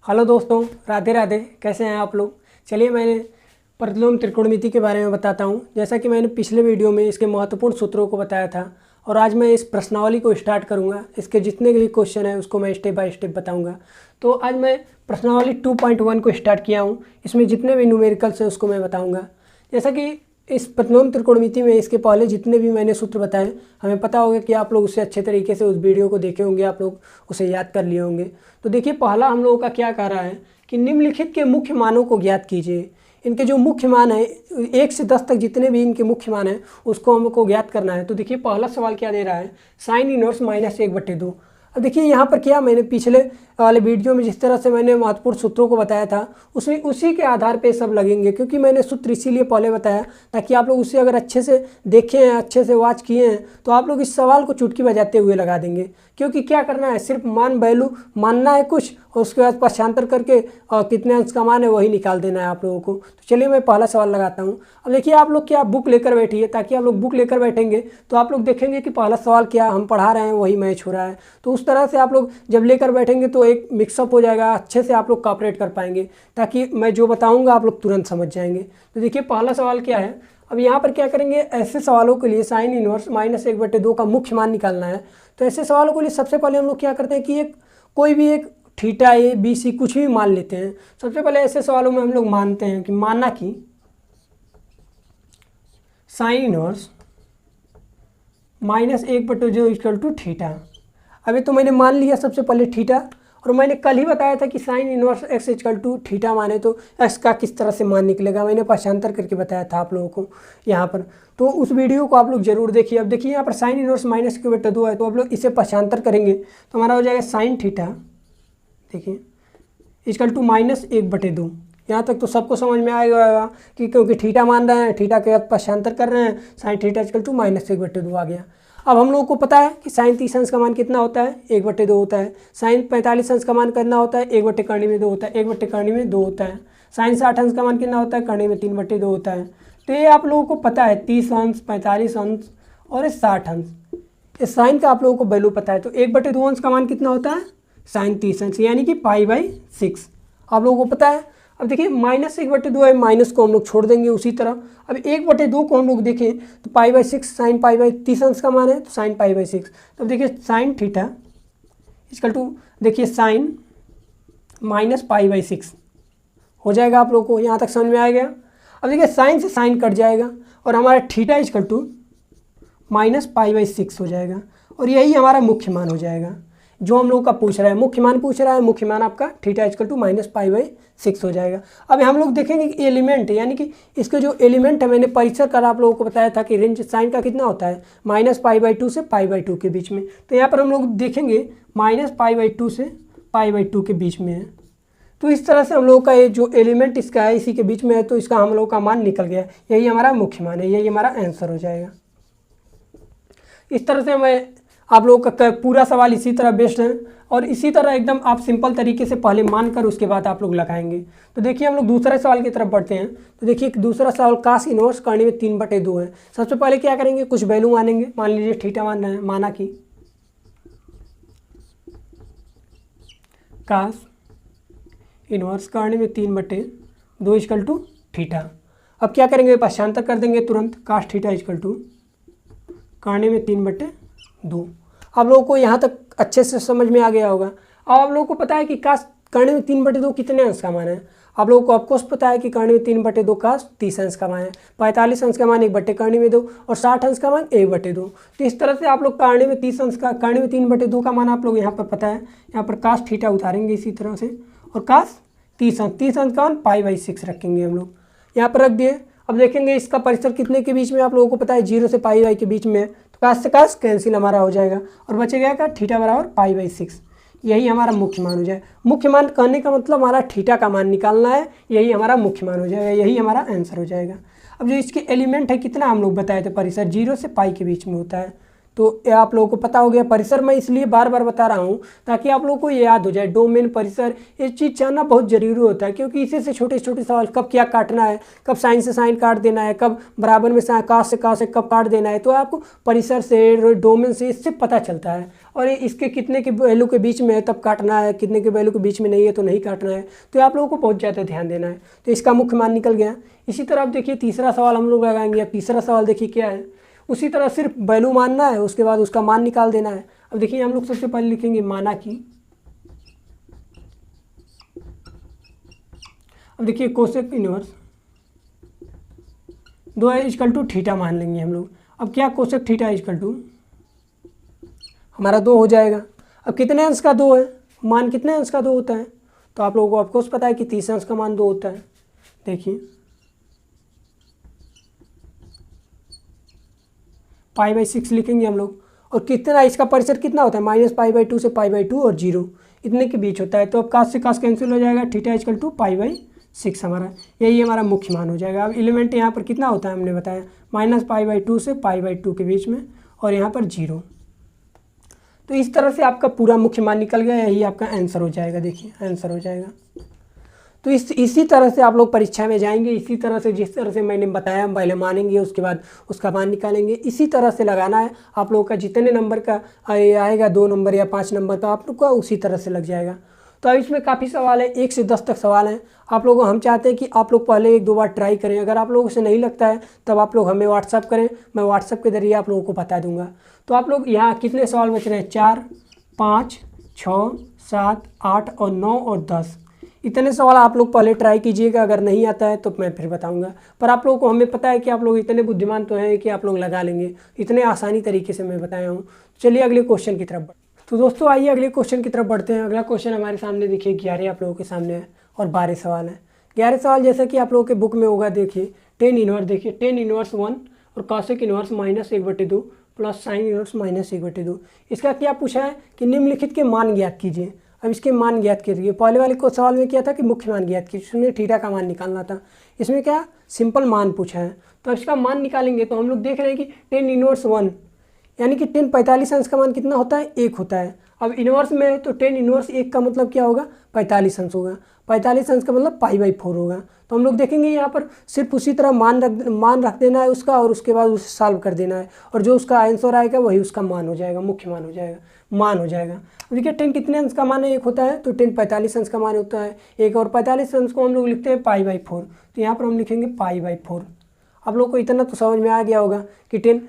Hello दोस्तों, राधे राधे। कैसे हैं आप लोग। चलिए मैंने प्रतिलोम त्रिकोणमिति के बारे में बताता हूं। जैसा कि मैंने पिछले वीडियो में इसके महत्वपूर्ण सूत्रों को बताया था और आज मैं इस प्रश्नावली को स्टार्ट करूंगा। इसके जितने भी क्वेश्चन हैं उसको मैं स्टेप बाय स्टेप बताऊंगा। तो आज मैं प्रश्नावली 2.1 को स्टार्ट किया हूँ। इसमें जितने भी न्यूमेरिकल्स हैं उसको मैं बताऊँगा। जैसा कि इस प्रतिलोम त्रिकोणमिति में इसके पहले जितने भी मैंने सूत्र बताए, हमें पता होगा कि आप लोग उससे अच्छे तरीके से उस वीडियो को देखे होंगे, आप लोग उसे याद कर लिए होंगे। तो देखिए, पहला हम लोगों का क्या कह रहा है कि निम्नलिखित के मुख्य मानों को ज्ञात कीजिए। इनके जो मुख्य मान है 1 से 10 तक जितने भी इनके मुख्य मान हैं उसको हमको ज्ञात करना है। तो देखिए पहला सवाल क्या दे रहा है, साइन इनवर्स -1/2। अब देखिए यहाँ पर क्या, मैंने पिछले वाले वीडियो में जिस तरह से मैंने महत्वपूर्ण सूत्रों को बताया था उसी के आधार पे सब लगेंगे, क्योंकि मैंने सूत्र इसीलिए पहले बताया ताकि आप लोग उसे अगर अच्छे से देखे हैं, अच्छे से वॉच किए हैं तो आप लोग इस सवाल को चुटकी बजाते हुए लगा देंगे। क्योंकि क्या करना है, सिर्फ मान वैल्यू मानना है कुछ और उसके बाद पक्षांतर करके कितने अंश का मान है वही निकाल देना है आप लोगों को। तो चलिए मैं पहला सवाल लगाता हूँ। अब देखिए आप लोग क्या बुक लेकर बैठिए, ताकि आप लोग बुक लेकर बैठेंगे तो आप लोग देखेंगे कि पहला सवाल क्या हम पढ़ा रहे हैं वही मैच हो रहा है। तो उस तरह से आप लोग जब लेकर बैठेंगे तो एक मिक्सअप हो जाएगा, अच्छे से आप लोग कॉपरेट कर पाएंगे, ताकि मैं जो बताऊँगा आप लोग तुरंत समझ जाएंगे। तो देखिए पहला सवाल क्या है। अब यहाँ पर क्या करेंगे, ऐसे सवालों के लिए साइन इनवर्स -1/2 का मुख्य मान निकालना है। तो ऐसे सवालों के लिए सबसे पहले हम लोग क्या करते हैं कि कोई भी एक थीटा ए बी सी कुछ भी मान लेते हैं। सबसे पहले ऐसे सवालों में हम लोग मानते हैं कि माना कि साइन इनवर्स -1/2 = थीटा। अभी तो मैंने मान लिया सबसे पहले थीटा, और मैंने कल ही बताया था कि साइन इनवर्स x = थीटा माने तो x का किस तरह से मान निकलेगा, मैंने पक्षांतर करके बताया था आप लोगों को यहाँ पर। तो उस वीडियो को आप लोग जरूर देखिए। अब देखिए यहाँ पर साइन इनवर्स -1/2 है, तो आप लोग इसे पक्षांतर करेंगे तो हमारा हो जाएगा साइन थीटा, देखिए = -1/2। यहाँ तक तो सबको समझ में आएगा कि क्योंकि थीटा मान रहे हैं, थीटा के बाद पक्षांतर कर रहे हैं, साइन थीटा = -1/2 आ गया। अब हम लोगों को पता है कि साइन 30 अंश का मान कितना होता है, 1/2 होता है। साइन 45 अंश का मान कितना होता है, 1/2 होता है, 1/2 होता है। साइन 60 अंश का मान कितना होता है, 3/2 होता है। तो ये आप लोगों को पता है, 30 अंश, 45 अंश और 60 अंश, इस साइन का आप लोगों को वैल्यू पता है। तो 1/2 अंश का मान कितना होता है, साइन 30 अंश, यानी कि π/6 आप लोगों को पता है। अब देखिए -1/2 है, माइनस को हम लोग छोड़ देंगे उसी तरह। अब 1/2 को हम लोग देखें तो π/6 साइन π/30 अंश का मान है, तो साइन π/6। तो देखिए साइन थीटा = देखिए साइन -π/6 हो जाएगा। आप लोगों को यहाँ तक समझ में आ गया। अब देखिए साइन से साइन कट जाएगा और हमारा थीटा = -π/6 हो जाएगा, और यही हमारा मुख्य मान हो जाएगा जो हम लोग का पूछ रहा है। मुख्य मान पूछ रहा है, मुख्य मान आपका थीटा = -π/6 हो जाएगा। अब हम लोग देखेंगे कि एलिमेंट, यानी कि इसके जो एलिमेंट है, मैंने परिचय कर आप लोगों को बताया था कि रेंज साइन का कितना होता है, -π/2 से π/2 के बीच में। तो यहाँ पर हम लोग देखेंगे -π/2 से π/2 के बीच में है। तो इस तरह से हम लोग का ये जो एलिमेंट इसका है इसी के बीच में है, तो इसका हम लोग का मान निकल गया। यही हमारा मुख्य मान है, यही हमारा आंसर हो जाएगा। इस तरह से मैं आप लोगों का पूरा सवाल इसी तरह बेस्ड है, और इसी तरह एकदम आप सिंपल तरीके से पहले मान कर उसके बाद आप लोग लगाएंगे। तो देखिए हम लोग दूसरे सवाल की तरफ बढ़ते हैं। तो देखिए दूसरा सवाल कास इनवर्स करने में 3/2 है। सबसे पहले क्या करेंगे, कुछ वैल्यू मानेंगे। मान लीजिए थीटा मान रहे हैं, माना कि कास इनवर्स करने में 3/2 = थीटा। अब क्या करेंगे, पक्षांतर कर देंगे तुरंत। कास थीटा = करने में 3/2। आप लोगों को यहाँ तक अच्छे से समझ में आ गया होगा। अब आप लोगों को पता है कि कास करने में 3/2 कितने अंश का मान है। आप लोगों को ऑफकोर्स पता है कि करने में 3/2 कास 30 अंश का मान है, 45 अंश का मान 1/2 और 60 अंश का मान 1/2। तो इस तरह से आप लोग करने में 30 अंश का, करने में 3/2 का मान आप लोग यहाँ पर पता है। यहाँ पर कास थीटा उतारेंगे इसी तरह से, और कास 30 अंश का मान π/6 रखेंगे हम लोग, यहाँ पर रख दिए। अब देखेंगे इसका परिसर कितने के बीच में, आप लोगों को पता है 0 से π/, के बीच में है। तो कास से कास कैंसिल हमारा हो जाएगा और बचेगा का थीटा = π/6। यही हमारा मुख्य मान हो जाएगा। मुख्य मान कहने का मतलब हमारा थीटा का मान निकालना है, यही हमारा मुख्य मान हो जाएगा, यही हमारा आंसर हो जाएगा। अब जो इसके एलिमेंट है कितना हम लोग बताए थे, परिसर 0 से π के बीच में होता है। तो ये आप लोगों को पता हो गया। परिसर मैं इसलिए बार बार बता रहा हूँ ताकि आप लोगों को ये याद हो जाए, डोमेन, परिसर, ये चीज़ जानना बहुत ज़रूरी होता है, क्योंकि इसी से छोटे छोटे सवाल, कब क्या काटना है, कब साइन से साइन काट देना है, कब बराबर में का से कब काट देना है, तो आपको परिसर से, डोमेन से, इससे पता चलता है। और ये इसके कितने के वैल्यू के बीच में है तब काटना है, कितने के वैल्यू के बीच में नहीं है तो नहीं काटना है, तो आप लोगों को बहुत ज़्यादा ध्यान देना है। तो इसका मुख्य मान निकल गया। इसी तरह आप देखिए तीसरा सवाल हम लोग लगाएंगे। अब तीसरा सवाल देखिए क्या है, उसी तरह सिर्फ वैल्यू मानना है, उसके बाद उसका मान निकाल देना है। अब देखिए हम लोग सबसे पहले लिखेंगे माना कि, अब देखिए कोसेक इनवर्स 2 है इक्वल टू थीटा मान लेंगे हम लोग। अब क्या कोसेक थीटा इक्वल टू हमारा 2 हो जाएगा। अब कितने अंश का 2 है, मान कितने अंश का 2 होता है, तो आप लोगों को ऑफकोर्स पता है कि 30 अंश का मान 2 होता है। देखिए π/6 लिखेंगे हम लोग। और कितना इसका परिसर कितना होता है, -π/2 से π/2 और 0 इतने के बीच होता है। तो अब कास से कास कैंसिल हो जाएगा, थीटा इक्वल टू π/6 हमारा, यही हमारा मुख्य मान हो जाएगा। अब एलिमेंट यहाँ पर कितना होता है हमने बताया, -π/2 से π/2 के बीच में, और यहाँ पर 0। तो इस तरह से आपका पूरा मुख्य मान निकल गया, यही आपका आंसर हो जाएगा। देखिए आंसर हो जाएगा। तो इसी तरह से आप लोग परीक्षा में जाएंगे, इसी तरह से जिस तरह से मैंने बताया पहले मानेंगे, उसके बाद उसका मान निकालेंगे, इसी तरह से लगाना है। आप लोगों का जितने नंबर का आएगा, 2 नंबर या 5 नंबर का, आप लोग का उसी तरह से लग जाएगा। तो अब इसमें काफ़ी सवाल है, 1 से 10 तक सवाल हैं। आप लोगों हम चाहते हैं कि आप लोग पहले 1-2 बार ट्राई करें। अगर आप लोगों से नहीं लगता है तब आप लोग हमें व्हाट्सअप करें, मैं व्हाट्सअप के जरिए आप लोगों को बता दूंगा। तो आप लोग यहाँ कितने सवाल बच रहे हैं, 4, 5, 6, 7, 8 और 9 और 10, इतने सवाल आप लोग पहले ट्राई कीजिएगा। अगर नहीं आता है तो मैं फिर बताऊंगा। पर आप लोगों को हमें पता है कि आप लोग इतने बुद्धिमान तो हैं कि आप लोग लगा लेंगे, इतने आसानी तरीके से मैं बताया हूँ। चलिए अगले क्वेश्चन की तरफ। तो दोस्तों आइए अगले क्वेश्चन की तरफ बढ़ते हैं। अगला क्वेश्चन हमारे सामने देखिए 11 आप लोगों के सामने है और 12 सवाल हैं। 11 सवाल जैसा कि आप लोगों के बुक में होगा, देखिए tan इनवर्स, देखिए tan इनवर्स 1 और cosec inverse -1/2 plus sin inverse -1/2। इसका क्या पूछा है कि निम्नलिखित के मान ज्ञात कीजिए। अब इसके मान ज्ञात कीजिए। पहले वाले को सवाल में क्या था कि मुख्य मान ज्ञात कीजिए, इसमें थीटा का मान निकालना था। इसमें क्या सिंपल मान पूछा है, तो इसका मान निकालेंगे। तो हम लोग देख रहे हैं कि tan इनवर्स 1 यानी कि tan 45 अंश का मान कितना होता है, 1 होता है। अब इनवर्स में है तो tan इनवर्स 1 का मतलब क्या होगा, 45 अंश होगा। 45 अंश का मतलब π/4 होगा। तो हम लोग देखेंगे यहाँ पर सिर्फ उसी तरह मान रख देना है उसका, और उसके बाद उसे सॉल्व कर देना है, और जो उसका आंसर आएगा वही उसका मान हो जाएगा, मुख्य मान हो जाएगा, मान हो जाएगा। देखिए tan कितने अंश का मान है, 1 होता है, तो tan 45 अंश का मान होता है 1, और 45 अंश को हम लोग लिखते हैं π/4, तो यहाँ पर हम लिखेंगे π/4। आप लोग को इतना तो समझ में आ गया होगा कि tan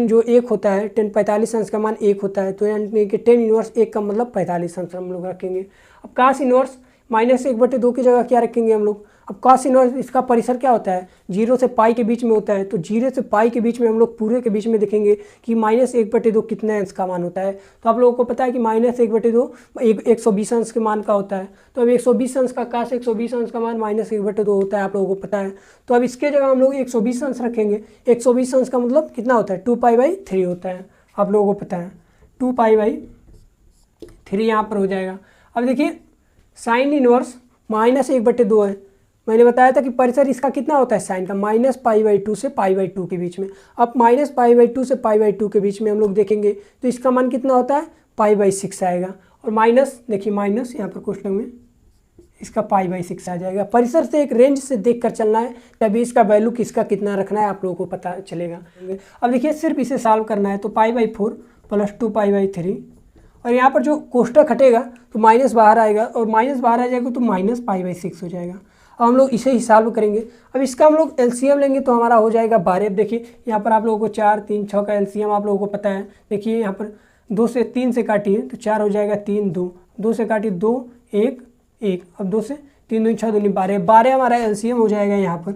जो 1 होता है, tan 45 अंश का मान 1 होता है, तो यानी कि tan इनवर्स 1 का मतलब 45 अंश हम लोग रखेंगे। अब cos इनवर्स -1/2 की जगह क्या रखेंगे हम लोग। अब cos इनवर्स इसका परिसर क्या होता है, 0 से π के बीच में होता है, तो 0 से π के बीच में हम लोग पूरे के बीच में देखेंगे कि -1/2 कितने अंश का मान होता है। तो आप लोगों को पता है कि -1/2 120 अंश के मान का होता है। तो अब 120 अंश का cos 120 अंश का मान -1/2 होता है, आप लोगों को पता है। तो अब इसके जगह हम लोग 120 अंश रखेंगे। 120 अंश का मतलब कितना होता है, 2π/3 होता है, आप लोगों को पता है। 2π/3 यहाँ पर हो जाएगा। अब देखिए साइन इनवर्स -1/2 है, मैंने बताया था कि परिसर इसका कितना होता है साइन का, -π/2 से π/2 के बीच में। अब -π/2 से π/2 के बीच में हम लोग देखेंगे तो इसका मान कितना होता है, π/6 आएगा। और माइनस देखिए, माइनस यहाँ पर क्वेश्चन में इसका π/6 आ जाएगा। परिसर से एक रेंज से देख कर चलना है, तभी इसका वैल्यू किसका कितना रखना है आप लोगों को पता चलेगा। अब देखिए सिर्फ इसे सॉल्व करना है, तो π/4 प्लस 2π/3, और यहाँ पर जो कोष्टक हटेगा तो माइनस बाहर आएगा, और माइनस बाहर आ जाएगा तो -π/6 हो जाएगा। अब हम लोग इसे ही सॉल्व करेंगे। अब इसका हम लोग एलसीएम लेंगे तो हमारा हो जाएगा 12। अब देखिए यहाँ पर आप लोगों को 4, 3, 6 का एलसीएम आप लोगों को पता है। देखिए यहाँ पर 2 से 3 से काटिए तो 4 हो जाएगा, 3, 2, 2 से काटिए 2, 1, 1, अब 2 से 3, 2, 6, 2, 12, 12 हमारा एलसीएम हो जाएगा यहाँ पर।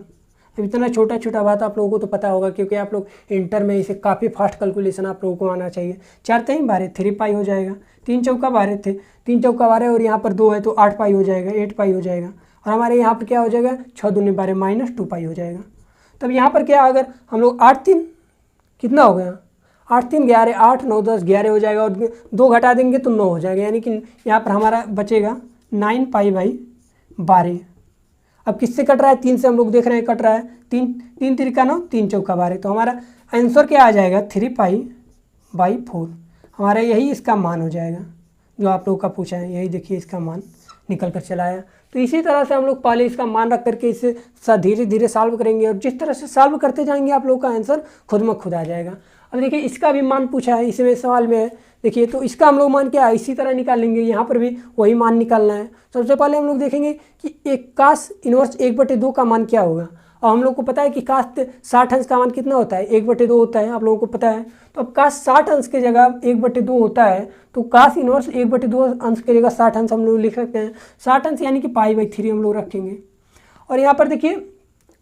अब इतना छोटा छोटा बात आप लोगों को तो पता होगा, क्योंकि आप लोग इंटर में इसे काफ़ी फास्ट कैलकुलेशन आप लोगों को आना चाहिए। 4 3 12, 3π हो जाएगा, 3 चौका 12 थे, 3 चौका 12, और यहाँ पर 2 है तो 8π हो जाएगा, 8π हो जाएगा। और हमारे यहाँ पर क्या हो जाएगा, 6 दूनी 12 -2π हो जाएगा। तब यहाँ पर क्या, अगर हम लोग 8 3 कितना हो गया, 8 3 11, 8 9 10 11 हो जाएगा, और 2 घटा देंगे तो 9 हो जाएगा, यानी कि यहाँ पर हमारा बचेगा 9π/12। अब किससे कट रहा है, 3 से हम लोग देख रहे हैं कट रहा है, 3 3 3 का 9, 3 चौका 12, तो हमारा आंसर क्या आ जाएगा 3π बाई 4। हमारा यही इसका मान हो जाएगा जो आप लोगों का पूछा है। यही देखिए इसका मान निकल कर चला आया। तो इसी तरह से हम लोग पहले इसका मान रख करके इसे धीरे धीरे सॉल्व करेंगे और जिस तरह से सॉल्व करते जाएंगे आप लोगों का आंसर खुद में खुद आ जाएगा। अब देखिए इसका भी मान पूछा है इसमें सवाल में है, देखिए तो इसका हम लोग मान क्या है इसी तरह निकाल लेंगे। यहाँ पर भी वही मान निकालना है। सबसे पहले हम लोग देखेंगे कि एक कास इनवर्स 1/2 का मान क्या होगा। और हम लोग को पता है कि कास 60 अंश का मान कितना होता है, 1/2 होता है, आप लोगों को पता है। तो अब कास 60 अंश की जगह 1/2 होता है, तो कास इनवर्स 1/2 अंश की जगह 60 अंश हम लोग लिख सकते हैं। 60 अंश यानी कि π/3 हम लोग रखेंगे। और यहाँ पर देखिए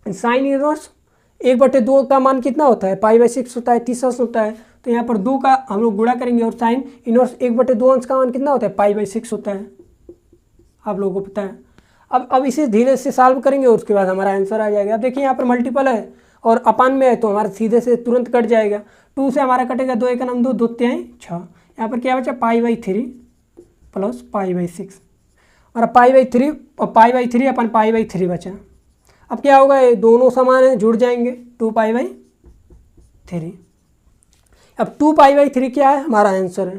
साइन इनवर्स 1/2 का मान कितना होता है, π/6 होता है, 30 अंश होता है। तो यहाँ पर 2 का हम लोग गुणा करेंगे और साइन इनवर्स 1/2 अंश का मान कितना होता है, π/6 होता है, आप लोगों को पता है। अब इसे धीरे से सॉल्व करेंगे और उसके बाद हमारा आंसर आ जाएगा। अब देखिए यहाँ पर मल्टीपल है और अपान में है तो हमारा सीधे से तुरंत कट जाएगा। 2 से हमारा कटेगा, 2 × 9 = 2, 2 × 3 = 6। यहाँ पर क्या बचा, π/3 + π/6। हमारा π/3 और π/3 अपन π/3 बचा। अब क्या होगा, ये दोनों समान हैं, जुड़ जाएंगे, 2π/3। अब 2π/3 क्या है, हमारा आंसर है।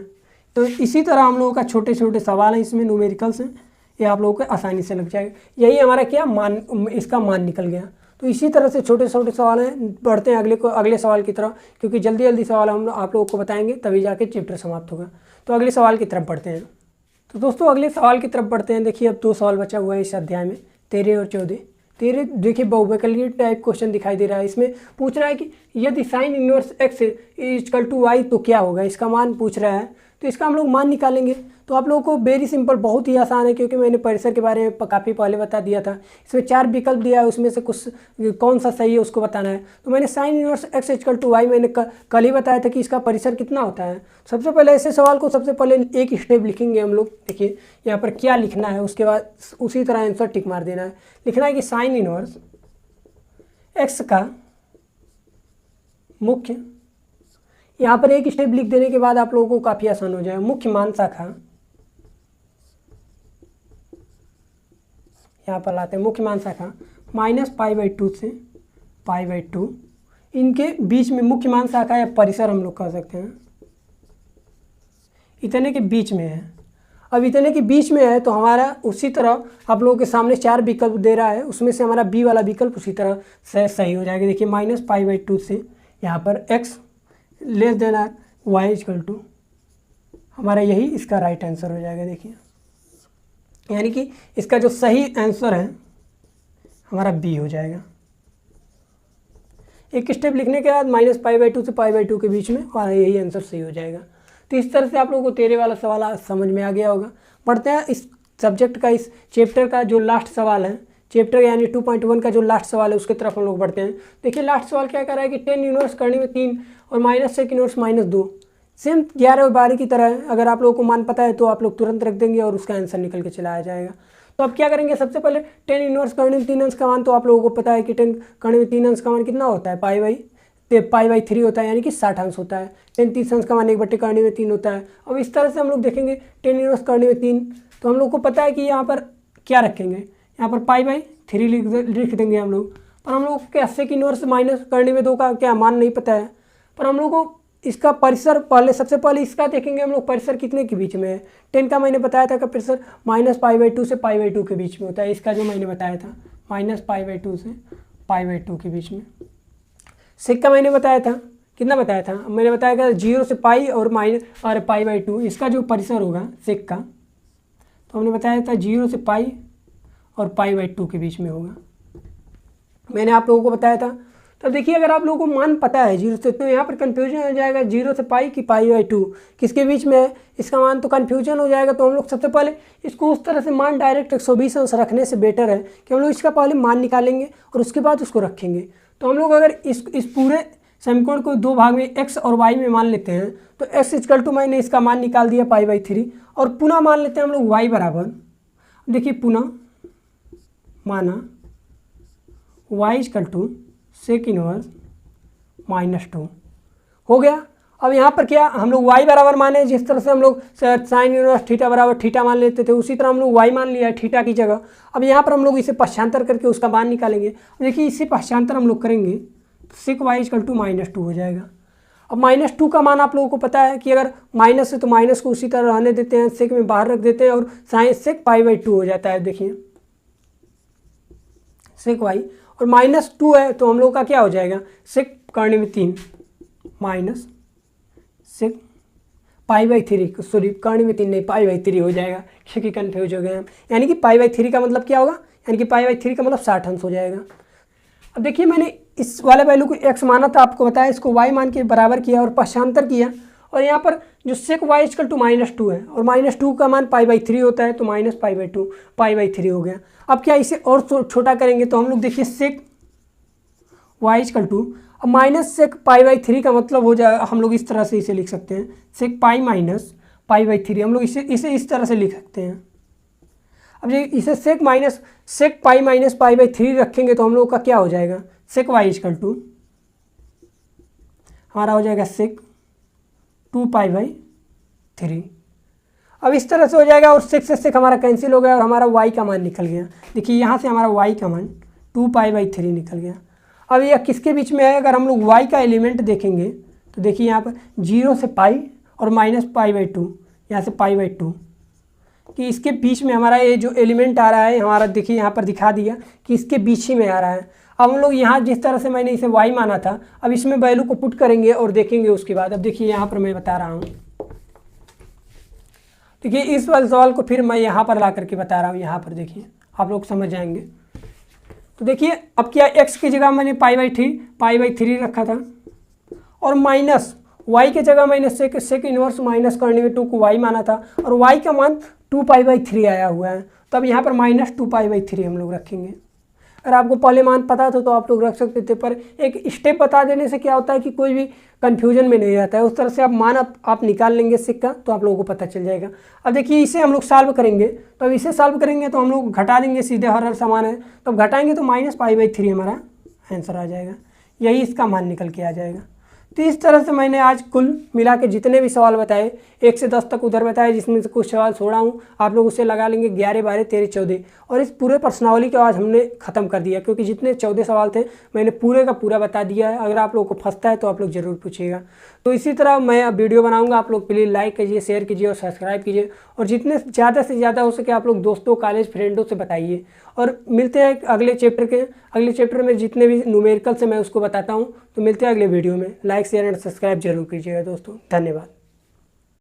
तो इसी तरह हम लोगों का छोटे छोटे सवाल हैं, इसमें न्यूमेरिकल्स हैं, ये आप लोगों को आसानी से लग जाएगा। यही हमारा क्या मान, इसका मान निकल गया। तो इसी तरह से छोटे छोटे सवाल हैं। बढ़ते हैं अगले सवाल की तरफ, क्योंकि जल्दी जल्दी सवाल हम आप लोगों को बताएंगे तभी जाके चैप्टर समाप्त होगा। तो अगले सवाल की तरफ बढ़ते हैं। तो दोस्तों अगले सवाल की तरफ बढ़ते हैं। देखिए अब 2 सवाल बचा हुआ है इस अध्याय में, 13 और 14। 13 देखिए बहुविकल्पीय टाइप क्वेश्चन दिखाई दे रहा है। इसमें पूछ रहा है कि यदि साइन इनवर्स x = y तो क्या होगा, इसका मान पूछ रहा है। तो इसका हम लोग मान निकालेंगे। तो आप लोगों को वेरी सिंपल, बहुत ही आसान है, क्योंकि मैंने परिसर के बारे में काफ़ी पहले बता दिया था। इसमें 4 विकल्प दिया है, उसमें से कुछ कौन सा सही है उसको बताना है। तो मैंने साइन इनवर्स x = y मैंने कल ही बताया था कि इसका परिसर कितना होता है। सबसे पहले ऐसे सवाल को सबसे पहले एक स्टेप लिखेंगे हम लोग। देखिए यहाँ पर क्या लिखना है, उसके बाद उसी तरह आंसर टिक मार देना है। लिखना है कि साइन इनवर्स x का मुख्य, यहाँ पर एक स्टेप लिख देने के बाद आप लोगों को काफ़ी आसान हो जाएगा। मुख्य मान शाखा, यहाँ पर लाते हैं मुख्य मान शाखा -π/2 से π/2, इनके बीच में मुख्य मान शाखा या परिसर हम लोग कह सकते हैं, इतने के बीच में है। अब इतने के बीच में है तो हमारा उसी तरह आप लोगों के सामने 4 विकल्प दे रहा है, उसमें से हमारा बी वाला विकल्प उसी तरह से सही हो जाएगा। देखिए -π/2 से यहाँ पर x लेस देन y = हमारा यही इसका राइट आंसर हो जाएगा। देखिए यानी कि इसका जो सही आंसर है हमारा बी हो जाएगा। एक स्टेप लिखने के बाद -π/2 से π/2 के बीच में हमारा यही आंसर सही हो जाएगा। तो इस तरह से आप लोगों को 13 वाला सवाल आज समझ में आ गया होगा। बढ़ते हैं इस सब्जेक्ट का, इस चैप्टर का जो लास्ट सवाल है, चैप्टर यानी 2.1 का जो लास्ट सवाल है उसके तरफ हम लोग बढ़ते हैं। देखिए लास्ट सवाल क्या कर रहा है कि 10 इनवर्स करने में 3 और -sec इनवर्स -2, सेम 11 और 12 की तरह है। अगर आप लोगों को मान पता है तो आप लोग तुरंत रख देंगे और उसका आंसर निकल के चला आ जाएगा। तो अब क्या करेंगे, सबसे पहले 10 इनवर्स करने में 3 अंश का मान, तो आप लोगों को पता है कि 10 करने में 3 अंश का मान कितना होता है, π/3 होता है, यानी कि 60 अंश होता है। 10 30 अंश का मान 1/3 करने में 3 होता है। अब इस तरह से हम लोग देखेंगे 10 इनवर्स करने में 3, तो हम लोग को पता है कि यहाँ पर क्या रखेंगे, यहाँ पर π/3 लिख देंगे हम लोग। पर हम लोग को sec इनवर्स माइनस करने में 2 का क्या मान नहीं पता है। पर हम लोग को इसका परिसर पहले, सबसे पहले इसका देखेंगे हम लोग, परिसर कितने के बीच में है। 10 का मैंने बताया था कि परिसर -π/2 से π/2 के बीच में होता है। इसका जो मैंने बताया था -π/2 से π/2 के बीच में। सेक का मैंने बताया था, कितना बताया था, मैंने बताया था 0 से पाई और π/2, इसका जो परिसर होगा सेक का, तो हमने बताया था 0 से पाई और π/2 के बीच में होगा, मैंने आप लोगों को बताया था। तो देखिए अगर आप लोगों को मान पता है 0 से, तो यहाँ पर कन्फ्यूजन हो जाएगा 0 से पाई कि π/2 किसके बीच में है, इसका मान तो कन्फ्यूजन हो जाएगा। तो हम लोग सबसे पहले इसको उस तरह से मान डायरेक्ट 120 अंश रखने से बेटर है कि हम लोग इसका पहले मान निकालेंगे और उसके बाद उसको रखेंगे। तो हम लोग अगर इस पूरे समीकरण को 2 भाग में x और y में मान लेते हैं, तो x = मैंने इसका मान निकाल दिया π/3, और पुनः मान लेते हैं हम लोग y बराबर, देखिए पुनः माना y = sec इनवर्स -2 हो गया। अब यहाँ पर क्या हम लोग y बराबर माने, जिस तरह से हम लोग साइन इनवर्स थीटा बराबर थीटा मान लेते थे, उसी तरह हम लोग y मान लिया है थीटा की जगह। अब यहाँ पर हम लोग इसे पक्षांतर करके उसका मान निकालेंगे। देखिए इसे पक्षांतर हम लोग करेंगे तो sec y = -2 हो जाएगा। अब -2 का मान आप लोगों को पता है कि अगर माइनस है तो माइनस को उसी तरह रहने देते हैं, सेक में बाहर रख देते हैं और साइन सेक π/2 हो जाता है। देखिए सेक y, और -2 है तो हम लोग का क्या हो जाएगा, सेक कर्ण में 3 माइनस सेक π/3, सॉरी कर्ण में 3 नहीं π/3 हो जाएगा, क्योंकि कन्फ्यूज हो गए हम। यानी कि π/3 का मतलब क्या होगा, यानी कि π/3 का मतलब 60 अंश हो जाएगा। अब देखिए मैंने इस वाले वैल्यू को x माना था, आपको बताया, इसको y मान के बराबर किया और पक्षांतर किया, और यहाँ पर जो सेक y इक्वल टू -2 है और -2 का मान π/3 होता है तो -π/2 π/3 हो गया। अब क्या इसे और छोटा करेंगे तो हम लोग देखिए सेक y इक्वल टू, अब माइनस सेक π/3 का मतलब हो जाए, हम लोग इस तरह से इसे लिख सकते हैं, सेक पाई माइनस π/3, हम लोग इसे इस तरह से लिख सकते हैं। अब ये इसे सेक पाई माइनस π/3 रखेंगे तो हम लोग का क्या हो जाएगा, सेक y इक्वल टू हमारा हो जाएगा सेक 2π/3। अब इस तरह से हो जाएगा और सेक से सेक हमारा कैंसिल हो गया और हमारा y का मान निकल गया। देखिए यहाँ से हमारा y का मान 2π/3 निकल गया। अब यह किसके बीच में है, अगर हम लोग y का एलिमेंट देखेंगे तो देखिए यहाँ पर 0 से पाई और -π/2, यहाँ से π/2 कि इसके बीच में हमारा ये जो एलिमेंट आ रहा है हमारा, देखिए यहाँ पर दिखा दिया कि इसके बीच ही में आ रहा है। अब हम लोग यहाँ जिस तरह से मैंने इसे y माना था, अब इसमें वैल्यू को पुट करेंगे और देखेंगे उसके बाद। अब देखिए यहाँ पर मैं बता रहा हूँ, देखिए इस वाले सवाल को फिर मैं यहाँ पर ला करके बता रहा हूँ, यहाँ पर देखिए आप लोग समझ जाएंगे। तो देखिए अब क्या x की जगह मैंने π/3 रखा था और माइनस y की जगह मैंने सेक इनवर्स माइनस करने में 2 को y माना था और y का मान 2π/3 आया हुआ है, तब यहाँ पर -2π/3 हम लोग रखेंगे। अगर आपको पहले मान पता था तो आप लोग रख सकते थे, पर एक स्टेप बता देने से क्या होता है कि कोई भी कन्फ्यूजन में नहीं रहता है। उस तरह से आप मान आप निकाल लेंगे सिक्का तो आप लोगों को पता चल जाएगा। अब देखिए इसे हम लोग सॉल्व करेंगे, तो अब इसे सॉल्व करेंगे तो हम लोग घटा देंगे, सीधे हर समान है तो अब घटाएंगे तो -π/3 हमारा आंसर आ जाएगा, यही इसका मान निकल के आ जाएगा। तो इस तरह से मैंने आज कुल मिला के जितने भी सवाल बताए 1 से 10 तक उधर बताए, जिसमें से कुछ सवाल छोड़ा हूँ, आप लोग उसे लगा लेंगे 11, 12, 13, 14 और इस पूरे प्रश्नावली को आज हमने ख़त्म कर दिया, क्योंकि जितने 14 सवाल थे मैंने पूरे का पूरा बता दिया है। अगर आप लोगों को फंसता है तो आप लोग ज़रूर पूछिएगा। तो इसी तरह मैं अब वीडियो बनाऊँगा, आप लोग प्लीज़ लाइक कीजिए, शेयर कीजिए और सब्सक्राइब कीजिए, और जितने ज़्यादा से ज़्यादा हो सके आप लोग दोस्तों, कॉलेज फ्रेंडों से बताइए। और मिलते हैं अगले चैप्टर में जितने भी न्यूमेरिकल से मैं उसको बताता हूँ। तो मिलते हैं अगले वीडियो में। लाइक शेयर एंड सब्सक्राइब जरूर कीजिएगा दोस्तों। धन्यवाद।